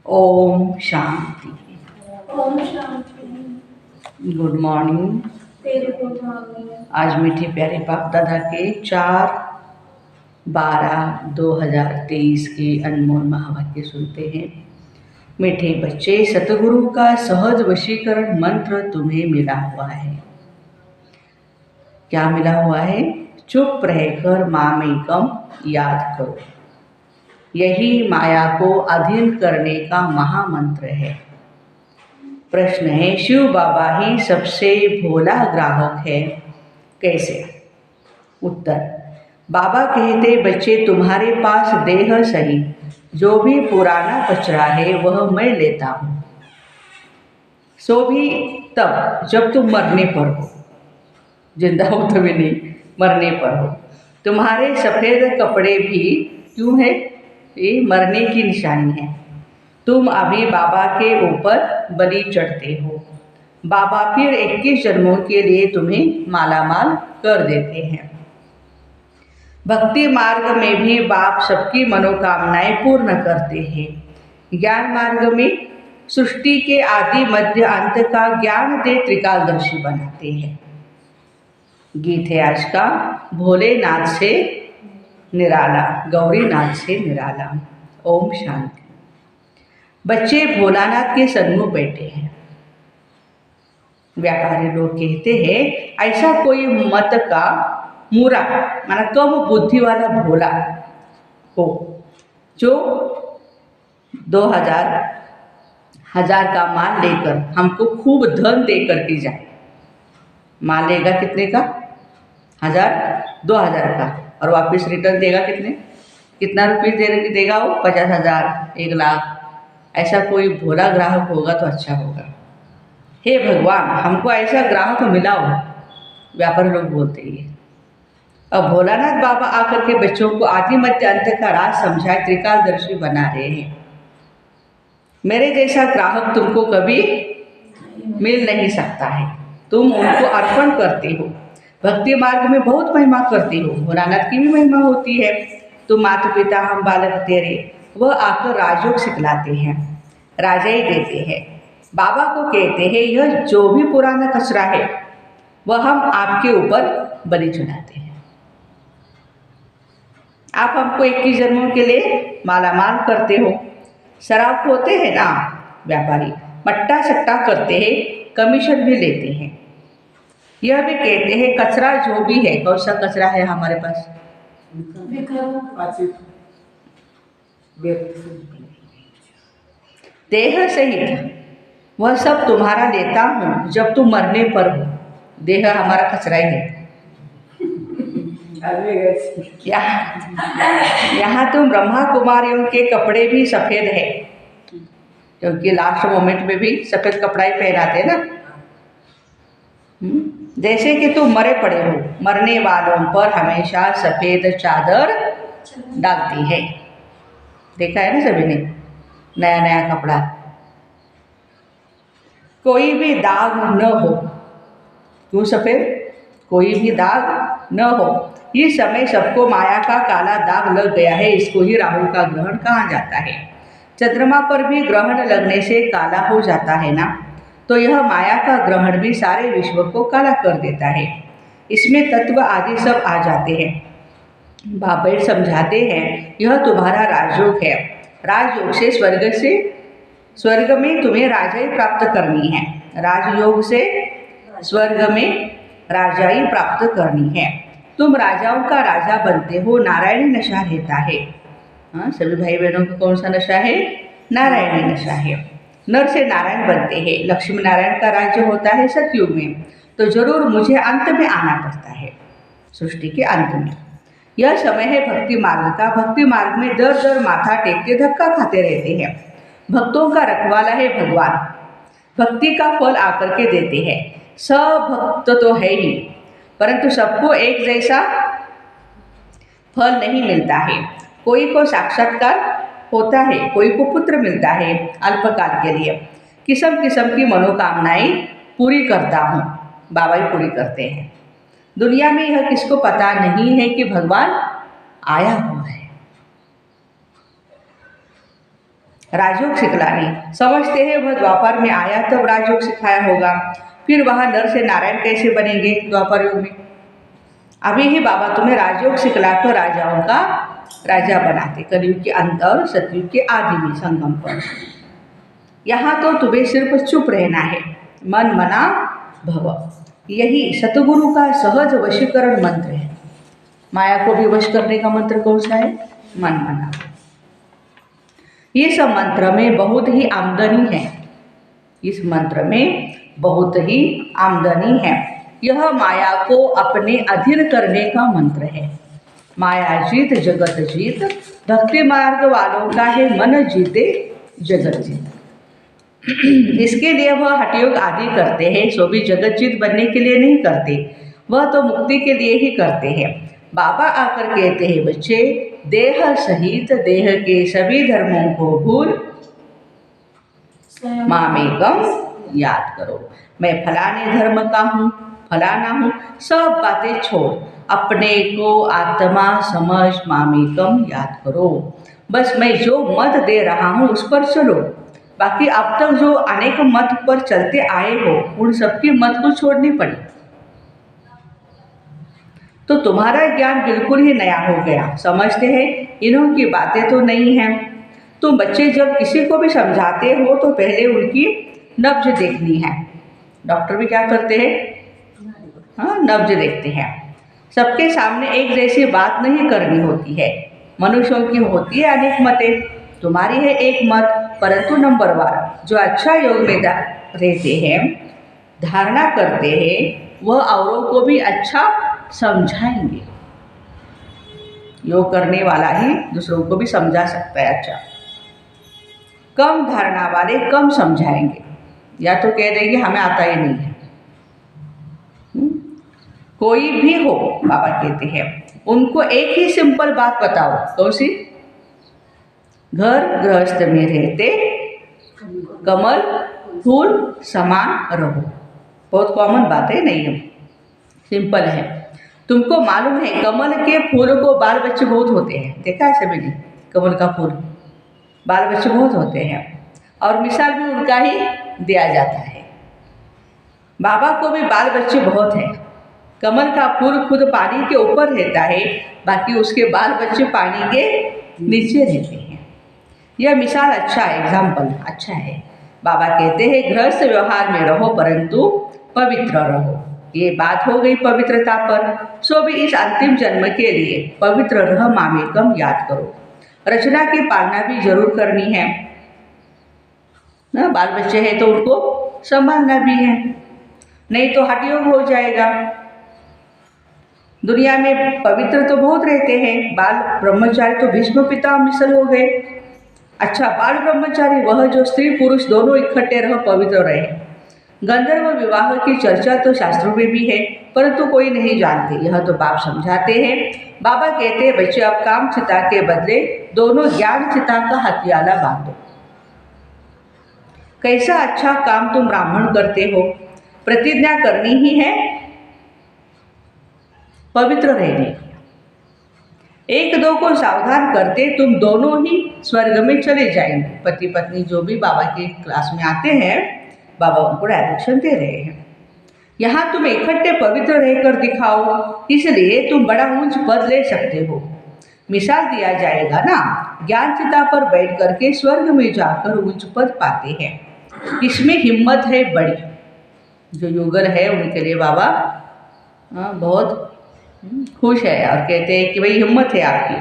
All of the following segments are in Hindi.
ओम शांति। ओम शांति। Good morning. तेरे गुड मॉर्निंग। आज मीठे प्यारे बाप दादा के 4/12/2023 के अनमोल महावाक्य सुनते हैं। मीठे बच्चे, सतगुरु का सहज वशीकरण मंत्र तुम्हें मिला हुआ है। क्या मिला हुआ है? चुप रहकर मामेकम याद करो। यही माया को अधीन करने का महामंत्र है। प्रश्न है, शिव बाबा ही सबसे भोला ग्राहक है, कैसे? उत्तर, बाबा कहते, बच्चे तुम्हारे पास देह सहित जो भी पुराना कचरा है वह मैं लेता हूँ, सो भी तब जब तुम मरने पर हो। जिंदा हो तभी नहीं, मरने पर हो। तुम्हारे सफ़ेद कपड़े भी क्यों है? ये मरने की निशानी है। तुम अभी बाबा के ऊपर बलि चढ़ते हो। बाबा फिर 21 जन्मों के लिए तुम्हें मालामाल कर देते हैं। भक्ति मार्ग में भी बाप सबकी मनोकामनाएं पूर्ण करते हैं। ज्ञान मार्ग में सृष्टि के आदि मध्य अंत का ज्ञान दे त्रिकालदर्शी बनाते हैं। गीत है आज का, भोलेनाथ से निराला, गौरीनाथ से निराला। ओम शांति। बच्चे भोलानाथ के सन्मुख बैठे हैं। व्यापारी लोग कहते हैं, ऐसा कोई मत का मूरा माना कम बुद्धि वाला भोला हो जो 2000 का माल लेकर हमको खूब धन देकर के जाए। माल लेगा कितने का? 2000 का, और वापस रिटर्न देगा कितना रुपये देगा वो? 50,000, 1 लाख। ऐसा कोई भोला ग्राहक होगा तो अच्छा होगा। हे भगवान, हमको ऐसा ग्राहक मिला हो, व्यापारी लोग बोलते हैं। अब भोलानाथ बाबा आकर के बच्चों को आदि मध्य अंत का राज समझाए त्रिकालदर्शी बना रहे हैं। मेरे जैसा ग्राहक तुमको कभी मिल नहीं सकता है। तुम उनको अर्पण करते हो। भक्ति मार्ग में बहुत महिमा करती हो। भोलानाथ की भी महिमा होती है। तुम माता पिता हम बालक तेरे, वह आकर राजयोग सिखलाते हैं, राजाई देते हैं। बाबा को कहते हैं, यह जो भी पुराना कचरा है वह हम आपके ऊपर बलि चढ़ाते हैं। आप हमको 21 जन्मों के लिए मालामाल करते हो। शराब होते हैं ना व्यापारी, मट्टा सट्टा करते हैं, कमीशन भी लेते हैं। यह भी कहते हैं कचरा जो भी है, कौन सा कचरा है हमारे पास? देह सहित वह सब तुम्हारा लेता हूँ जब तुम मरने पर हो। देह हमारा कचरा ही है। यहाँ तुम ब्रह्मा कुमारियों के कपड़े भी सफ़ेद है, क्योंकि लास्ट मोमेंट में भी सफ़ेद कपड़ा ही पहनाते ना। जैसे कि तुम मरे पड़े हो, मरने वालों पर हमेशा सफ़ेद चादर डालती है। देखा है ना सभी ने, नया नया कपड़ा। कोई भी दाग न हो। क्यों सफ़ेद? कोई भी दाग न हो। इस समय सबको माया का काला दाग लग गया है। इसको ही राहु का ग्रहण कहा जाता है। चंद्रमा पर भी ग्रहण लगने से काला हो जाता है ना, तो यह माया का ग्रहण भी सारे विश्व को काला कर देता है। इसमें तत्व आदि सब आ जाते हैं। बाबा समझाते हैं, यह तुम्हारा राजयोग है। राजयोग से स्वर्ग में तुम्हें राजाई प्राप्त करनी है। राजयोग से स्वर्ग में राजाई प्राप्त करनी है। तुम राजाओं का राजा बनते हो। नारायणी नशा रहता है। हाँ, सभी भाई बहनों को कौन सा नशा है? नारायणी नशा है। नर से नारायण बनते हैं। लक्ष्मी नारायण का राज्य होता है सतयुग में, तो जरूर मुझे अंत में आना पड़ता है, सृष्टि के अंत में। यह समय है भक्ति मार्ग का। भक्ति मार्ग में दर दर माथा टेकते धक्का खाते रहते हैं। भक्तों का रखवाला है भगवान। भक्ति का फल आकर के देते हैं। सब भक्त तो है ही, परंतु सबको एक जैसा फल नहीं मिलता है। कोई को साक्षात्कार होता है, कोई को पुत्र मिलता है अल्पकाल के लिए। किस्म किस्म की मनोकामनाएं पूरी करता हूँ, बाबा ही पूरी करते हैं। दुनिया में यह किसको पता नहीं है कि भगवान आया हुआ है। राजयोग सिखलाने, समझते हैं वह द्वापर में आया तब राजयोग सिखाया होगा, फिर वहाँ नर से नारायण कैसे बनेंगे द्वापर युग में। अभी ही बाबा तुम्हें राजयोग सिखलाकर राजाओं का राजा बनाते, कलयुग के अंत और सतयुग के आदि में संगम पर। यहाँ तो तुम्हें सिर्फ चुप रहना है, मन मना भव। यही सतगुरु का सहज वशीकरण मंत्र है। माया को भी वश करने का मंत्र कौन सा है? मन मना। इस मंत्र में बहुत ही आमदनी है, इस मंत्र में बहुत ही आमदनी है। यह माया को अपने अधीन करने का मंत्र है। माया जीत जगत जीत, भक्ति मार्ग वालों का है मन जीते जगत जीत। इसके लिए वह हठयोग आदि करते हैं, सो भी जगत जीत बनने के लिए नहीं करते, वह तो मुक्ति के लिए ही करते हैं। बाबा आकर कहते हैं बच्चे, देह सहित देह के सभी धर्मों को भूल मामेकम याद करो। मैं फलाने धर्म का हूँ, फलाना हूँ, सब बातें छोड़ अपने को आत्मा समझ मामेकम याद करो। बस मैं जो मत दे रहा हूँ उस पर चलो। बाकी अब तक जो अनेक मत पर चलते आए हो उन सबकी मत को छोड़नी पड़ी, तो तुम्हारा ज्ञान बिल्कुल ही नया हो गया। समझते हैं इन्हों की बातें तो नहीं हैं। तुम बच्चे जब किसी को भी समझाते हो तो पहले उनकी नब्ज देखनी है। डॉक्टर भी क्या करते हैं? हाँ, नब्ज देखते हैं। सबके सामने एक जैसी बात नहीं करनी होती है, मनुष्यों की होती है अनेक मतें। तुम्हारी है एक मत, परंतु नंबरवार जो अच्छा योग में रहते हैं, धारणा करते हैं, वह औरों को भी अच्छा समझाएंगे। योग करने वाला ही दूसरों को भी समझा सकता है अच्छा। कम धारणा वाले कम समझाएंगे, या तो कह देंगे हमें आता ही नहीं है। कोई भी हो, बाबा कहते हैं उनको एक ही सिंपल बात बताओ, कौन सी? घर गृहस्थ में रहते कमल फूल समान रहो। बहुत कॉमन बात है, नहीं है, सिंपल है। तुमको मालूम है कमल के फूल को बाल बच्चे बहुत होते हैं, देखा है सभी ने? कमल का फूल बाल बच्चे बहुत होते हैं, और मिसाल भी उनका ही दिया जाता है। बाबा को भी बाल बच्चे बहुत हैं। कमल का फूल खुद पानी के ऊपर रहता है, बाकी उसके बाल बच्चे पानी के नीचे रहते हैं। यह मिसाल अच्छा है, एग्जाम्पल अच्छा है। बाबा कहते हैं गृहस्थ व्यवहार में रहो परंतु पवित्र रहो। ये बात हो गई पवित्रता पर। सो भी इस अंतिम जन्म के लिए पवित्र रह मामेकम याद करो। रचना की पालना भी जरूर करनी है ना, बाल बच्चे हैं तो उनको संभालना भी है, नहीं तो हठयोग हो जाएगा। दुनिया में पवित्र तो बहुत रहते हैं, बाल ब्रह्मचारी तो भीष्म पिता मिसल हो गए। अच्छा, बाल ब्रह्मचारी वह जो स्त्री पुरुष दोनों इकट्ठे रह पवित्र रहे। गंधर्व विवाह की चर्चा तो शास्त्रों में भी है, परंतु कोई नहीं जानते, यह तो बाप समझाते हैं। बाबा कहते हैं बच्चे अब काम चिता के बदले दोनों ज्ञान चिता का हथियाला बांधो। कैसा अच्छा काम तुम ब्राह्मण करते हो, प्रतिज्ञा करनी ही है पवित्र रहने की। एक दो को सावधान करते तुम दोनों ही स्वर्ग में चले जाएंगे। पति पत्नी जो भी बाबा के क्लास में आते हैं, बाबा उनको डायरेक्शन दे रहे हैं। यहाँ तुम इकट्ठे पवित्र रहकर दिखाओ, इसलिए तुम बड़ा ऊंच पद ले सकते हो। मिसाल दिया जाएगा ना, ज्ञान चिता पर बैठ करके स्वर्ग में जाकर उच्च पद पाते हैं। इसमें हिम्मत है बड़ी। जो युगल है उनके लिए बाबा बहुत खुश है और कहते हैं कि भाई हिम्मत है आपकी।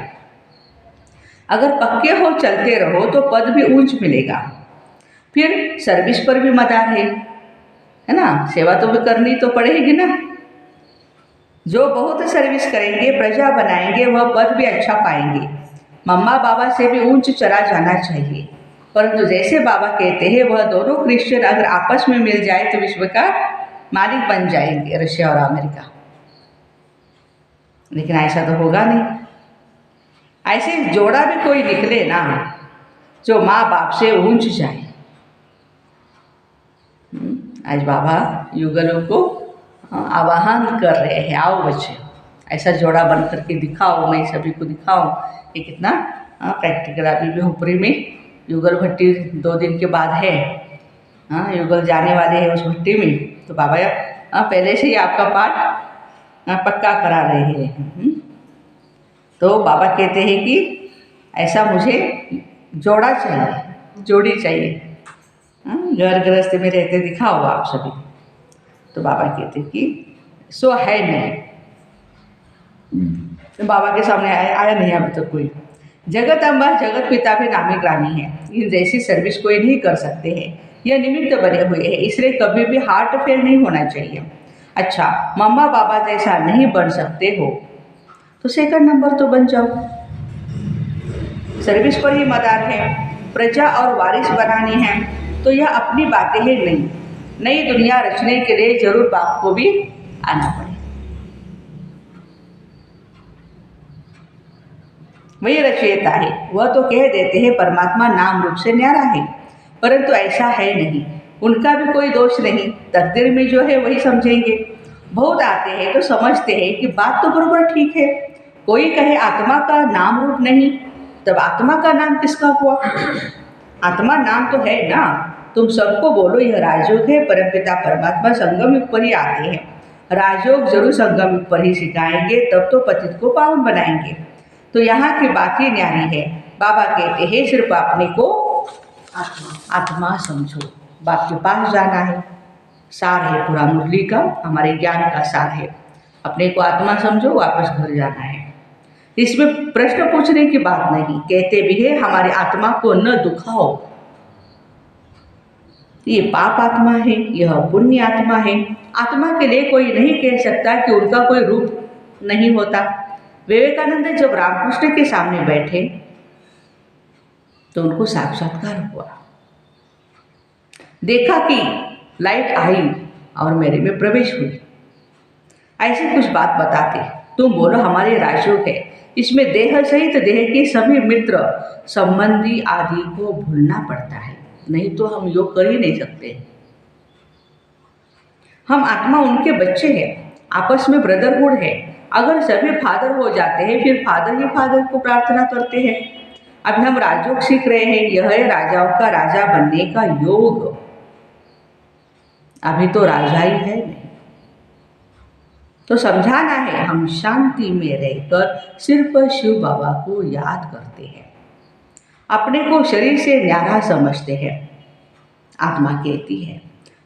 अगर पक्के हो चलते रहो तो पद भी ऊंच मिलेगा। फिर सर्विस पर भी मदार है ना, सेवा तो भी करनी तो पड़ेगी ना। जो बहुत सर्विस करेंगे, प्रजा बनाएंगे, वह पद भी अच्छा पाएंगे। मम्मा बाबा से भी ऊंच चला जाना चाहिए, परंतु जैसे बाबा कहते हैं वह दोनों क्रिश्चियन अगर आपस में मिल जाए तो विश्व का मालिक बन जाएंगे, रशिया और अमेरिका। लेकिन ऐसा तो होगा नहीं। ऐसे जोड़ा भी कोई निकले ना जो माँ बाप से ऊंच जाए। आज बाबा युगलों को आवाहन कर रहे हैं, आओ बच्चे ऐसा जोड़ा बन करके दिखाओ, मैं सभी को दिखाऊं। ये कितना प्रैक्टिकल अभी भी ऊपरी में युगल भट्टी 2 दिन के बाद है। हाँ, युगल जाने वाले हैं उस भट्टी में, तो बाबा पहले से ही आपका पाठ पक्का करा रहे हैं। तो बाबा कहते हैं कि ऐसा मुझे जोड़ा चाहिए, जोड़ी चाहिए। घर गृहस्थी में रहते दिखाओ आप सभी। तो बाबा कहते कि सो है नहीं। तो बाबा के सामने आया नहीं अभी तक कोई। जगत अम्बा जगत पिता भी नामी ग्रामी है, इन जैसी सर्विस कोई नहीं कर सकते हैं, यह निमित्त बने हुए हैं, इसलिए कभी भी हार्ट फेल नहीं होना चाहिए। अच्छा, मम्मा बाबा जैसा नहीं बन सकते हो तो 2nd नंबर तो बन जाओ। सर्विस पर ही मदार है, प्रजा और वारिस बनानी है, तो यह अपनी बातें ही नहीं, नई दुनिया रचने के लिए जरूर बाप को भी आना पड़े। वही रचयिता है, वह तो कह देते हैं परमात्मा नाम रूप से न्यारा है, परंतु ऐसा है नहीं। उनका भी कोई दोष नहीं, तकदीर में जो है वही समझेंगे। बहुत आते हैं तो समझते हैं कि बात तो बराबर ठीक है। कोई कहे आत्मा का नाम रूप नहीं, तब आत्मा का नाम किसका हुआ? आत्मा नाम तो है ना। तुम सबको बोलो यह राजयोग है, परमपिता परमात्मा संगम युग पर ही आते हैं। राजयोग जरूर संगम युग पर ही सिखाएंगे, तब तो पतित को पावन बनाएंगे। तो यहाँ की बात ही न्यारी है। बाबा कहते हैं सिर्फ अपने को आत्मा समझो, बाप के पास जाना है। सार है पूरा मुरली का, हमारे ज्ञान का सार है। अपने को आत्मा समझो, वापस घर जाना है। इसमें प्रश्न पूछने की बात नहीं। कहते भी है हमारी आत्मा को न दुखाओ, ये पाप आत्मा है, यह पुण्य आत्मा है। आत्मा के लिए कोई नहीं कह सकता कि उनका कोई रूप नहीं होता। विवेकानंद जब रामकृष्ण के सामने बैठे तो उनको साक्षात्कार हुआ, देखा कि लाइट आई और मेरे में प्रवेश हुई। ऐसी कुछ बात बताते, तुम बोलो हमारे राजयोग है, इसमें देह सहित देह के सभी मित्र संबंधी आदि को भूलना पड़ता है, नहीं तो हम योग कर ही नहीं सकते। हम आत्मा उनके बच्चे हैं, आपस में ब्रदरहुड है। अगर सभी फादर हो जाते हैं फिर फादर ही फादर को प्रार्थना करते हैं। अब हम राजयोग सीख रहे हैं, यह है राजाओं का राजा बनने का योग। अभी तो राजा ही है नहीं, तो समझाना है। हम शांति में रहकर सिर्फ शिव बाबा को याद करते हैं, अपने को शरीर से न्यारा समझते हैं। आत्मा कहती है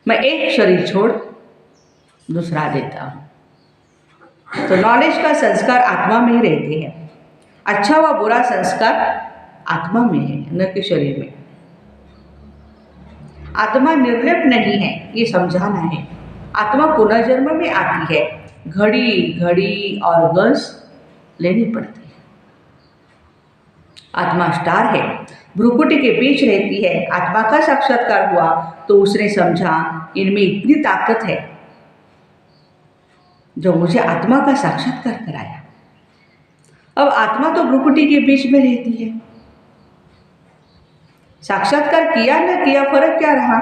मैं एक शरीर छोड़ दूसरा देता हूँ। तो नॉलेज का संस्कार आत्मा में ही रहते हैं। अच्छा व बुरा संस्कार आत्मा में है, न कि शरीर में। आत्मा निर्लिप्त नहीं है, ये समझाना है। आत्मा पुनर्जन्म में आती है, घड़ी घड़ी और गस लेनी पड़ती है। आत्मा स्टार है, भ्रुकुटी के बीच रहती है। आत्मा का साक्षात्कार हुआ तो उसने समझा इनमें इतनी ताकत है जो मुझे आत्मा का साक्षात्कार कराया। अब आत्मा तो भ्रुकुटी के बीच में रहती है। साक्षात्कार किया न किया फर्क क्या रहा?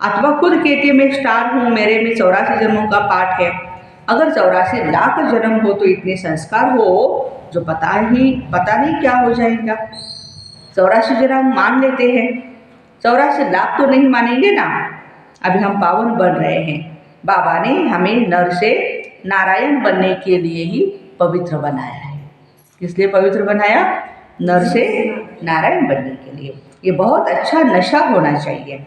आत्मा खुद कहती है मैं स्टार हूँ, मेरे में 84 जन्मों का पाठ है। अगर 84 लाख जन्म हो तो इतने संस्कार हो जो पता नहीं क्या हो जाएगा। 84 जन्म मान लेते हैं, 84 लाख तो नहीं मानेंगे ना। अभी हम पावन बन रहे हैं। बाबा ने हमें नर से नारायण बनने के लिए ही पवित्र बनाया है। किस लिए पवित्र बनाया? नर से नारायण बनने के लिए। ये बहुत अच्छा नशा होना चाहिए।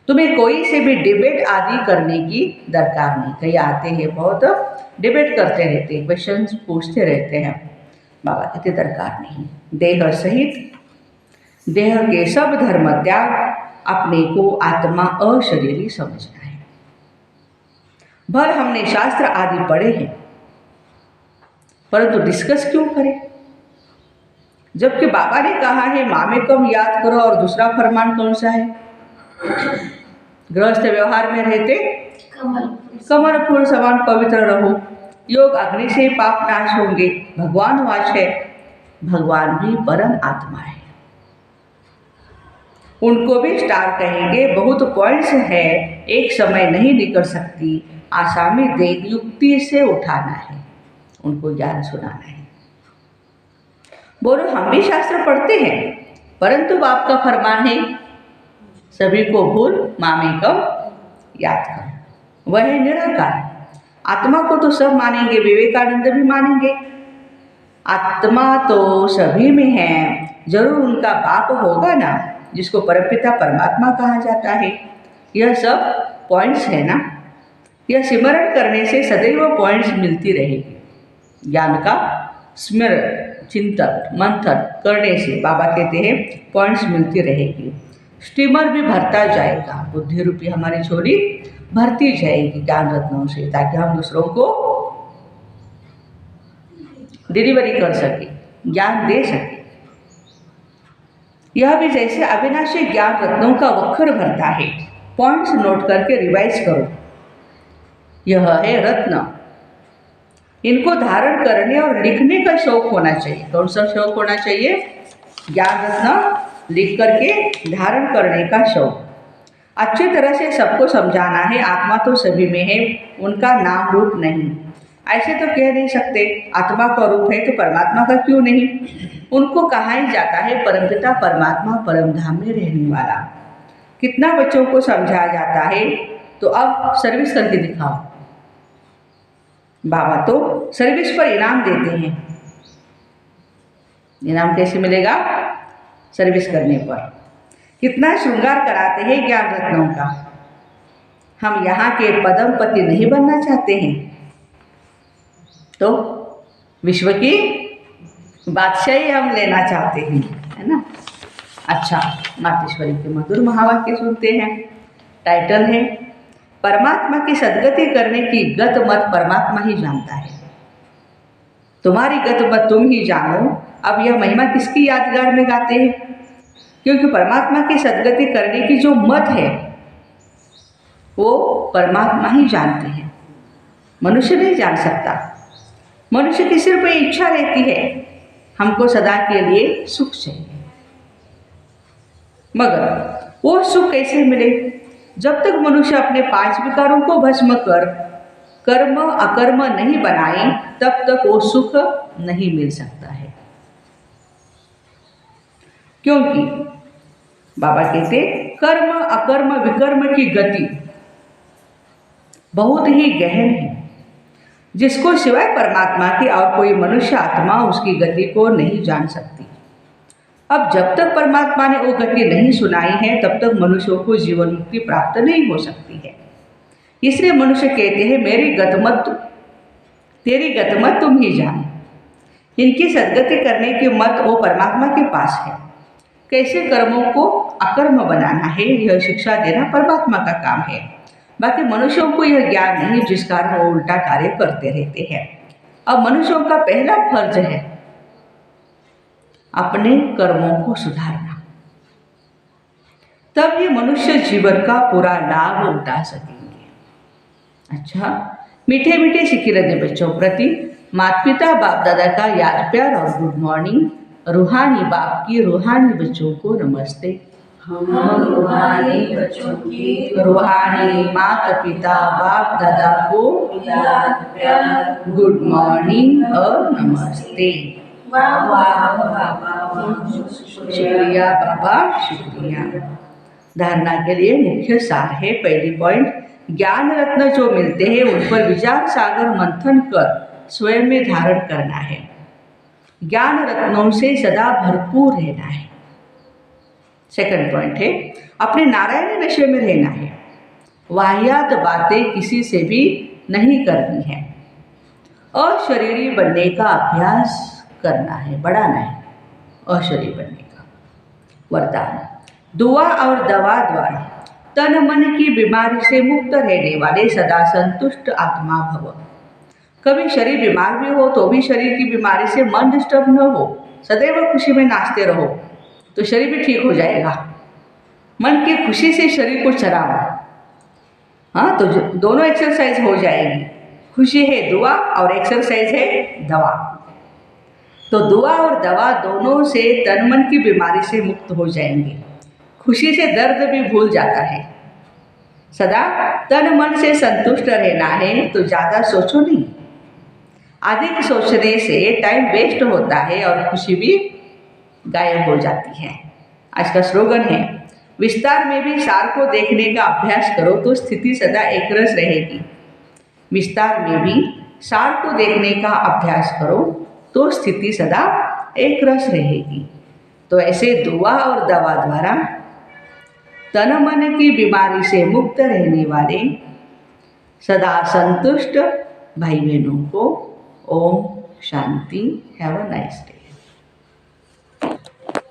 तुम्हें कोई से भी डिबेट आदि करने की दरकार नहीं। कहीं आते हैं बहुत डिबेट करते रहते हैं, क्वेश्चंस पूछते रहते हैं। बाबा कहते दरकार नहीं। देह सहित देह के सब धर्म त्याग, अपने को आत्मा अशरीरी समझना है। भर हमने शास्त्र आदि पढ़े हैं, परंतु डिस्कस क्यों करें? जबकि बाबा ने कहा है मामे कम याद करो, और दूसरा फरमान कौन सा है? गृहस्थ व्यवहार में रहते कमल फूल समान पवित्र रहो, योग अग्नि से पाप नाश होंगे। भगवान वाच है, भगवान भी परम आत्मा है। उनको भी स्टार कहेंगे। बहुत पॉइंट्स है, एक समय नहीं निकल सकती। आसामी देख युक्ति से उठाना है, उनको ज्ञान सुनाना है। बोलो हम भी शास्त्र पढ़ते हैं, परंतु बाप का फरमान है सभी को भूल मामेकम याद कर। वह है निराकार। आत्मा को तो सब मानेंगे, विवेकानंद भी मानेंगे। आत्मा तो सभी में है, जरूर उनका बाप होगा ना, जिसको परमपिता परमात्मा कहा जाता है। यह सब पॉइंट्स है ना। यह सिमरण करने से सदैव पॉइंट्स मिलती रहेगी। ज्ञान का स्मरण चिंतन मंथन करने से बाबा कहते हैं पॉइंट्स मिलती रहेगी। स्टीमर भी भरता जाएगा, बुद्धि रूपी हमारी झोली भरती जाएगी ज्ञान रत्नों से, ताकि हम दूसरों को डिलीवरी कर सके, ज्ञान दे सके। यह भी जैसे अविनाशी ज्ञान रत्नों का वक्र भरता है। पॉइंट्स नोट करके रिवाइज करो। यह है रत्न। इनको धारण करने और लिखने का शौक होना चाहिए। कौन सा शौक होना चाहिए? ज्ञान रत्न लिख करके धारण करने का शौक। अच्छी तरह से सबको समझाना है। आत्मा तो सभी में है, उनका नाम रूप नहीं। ऐसे तो कह नहीं सकते आत्मा का रूप है तो परमात्मा का क्यों नहीं। उनको कहा ही जाता है परमपिता परमात्मा परम धाम में रहने वाला। कितना बच्चों को समझाया जाता है। तो अब सर्विस करके दिखाओ। बाबा तो सर्विस पर इनाम देते हैं। इनाम कैसे मिलेगा? सर्विस करने पर। कितना श्रृंगार कराते हैं ज्ञान रत्नों का। हम यहाँ के पदमपति नहीं बनना चाहते हैं तो विश्व की बादशाही हम लेना चाहते हैं, है ना। अच्छा, मातेश्वरी के मधुर महावाक्य सुनते हैं। टाइटल है परमात्मा की सद्गति करने की गत मत परमात्मा ही जानता है। तुम्हारी गत मत तुम ही जानो। अब यह महिमा किसकी यादगार में गाते हैं? क्योंकि परमात्मा की सद्गति करने की जो मत है वो परमात्मा ही जानते हैं, मनुष्य नहीं जान सकता। मनुष्य की सिर्फ इच्छा रहती है हमको सदा के लिए सुख चाहिए। मगर वो सुख कैसे मिले? जब तक मनुष्य अपने 5 विकारों को भस्म कर कर्म अकर्म नहीं बनाए तब तक वो सुख नहीं मिल सकता है। क्योंकि बाबा कहते कर्म अकर्म विकर्म की गति बहुत ही गहन है, जिसको सिवाय परमात्मा के और कोई मनुष्य आत्मा उसकी गति को नहीं जान सकती। अब जब तक परमात्मा ने वो गति नहीं सुनाई है तब तक मनुष्यों को जीवन मुक्ति प्राप्त नहीं हो सकती है। इसलिए मनुष्य कहते हैं मेरी गतमत तेरी गतमत तुम ही जाने। इनकी सद्गति करने की मत वो परमात्मा के पास है। कैसे कर्मों को अकर्म बनाना है यह शिक्षा देना परमात्मा का काम है। बाकी मनुष्यों को यह ज्ञान नहीं, जिस कारण वो उल्टा कार्य करते रहते हैं। अब मनुष्यों का पहला फर्ज है अपने कर्मों को सुधारना, तब ये मनुष्य जीवन का पूरा लाभ उठा सकेंगे। अच्छा, मीठे मीठे सिकिलते बच्चों प्रति माता पिता बाप दादा का याद प्यार और गुड मॉर्निंग। रूहानी बाप की रूहानी बच्चों को नमस्ते। हम रूहानी बच्चों की रूहानी माता पिता बाप दादा को याद प्यार गुड मॉर्निंग और नमस्ते। वाह वाह बाबा, शुक्रिया बाबा, शुक्रिया। धारणा के लिए मुख्य सार है। पहली पॉइंट, ज्ञान रत्न जो मिलते हैं उन पर विचार सागर मंथन कर स्वयं में धारण करना है। ज्ञान रत्नों से सदा भरपूर रहना है। सेकंड पॉइंट है अपने नारायणी नशे में रहना है। वाहियात बातें किसी से भी नहीं करनी है। अशरीरी बनने का अभ्यास करना है, बढ़ाना है अशरीर बनने का। वरदान, दुआ और दवा द्वारा तन मन की बीमारी से मुक्त रहने वाले सदा संतुष्ट आत्मा भव। कभी शरीर बीमार भी हो तो भी शरीर की बीमारी से मन डिस्टर्ब न हो, सदैव खुशी में नाचते रहो तो शरीर भी ठीक हो जाएगा। मन की खुशी से शरीर को चलाओ, हाँ, तो दोनों एक्सरसाइज हो जाएगी। खुशी है दुआ और एक्सरसाइज है दवा। तो दुआ और दवा दोनों से तन मन की बीमारी से मुक्त हो जाएंगे। खुशी से दर्द भी भूल जाता है। सदा तन मन से संतुष्ट रहना है तो ज़्यादा सोचो नहीं। अधिक सोचने से टाइम वेस्ट होता है और खुशी भी गायब हो जाती है। आज का स्लोगन है, विस्तार में भी सार को देखने का अभ्यास करो तो स्थिति सदा एक रस रहेगी। विस्तार में भी सार को देखने का अभ्यास करो तो स्थिति सदा एक रस रहेगी। तो ऐसे दुआ और दवा द्वारा तन मन की बीमारी से मुक्त रहने वाले सदा संतुष्ट भाई बहनों को ओम शांति। Have a nice day.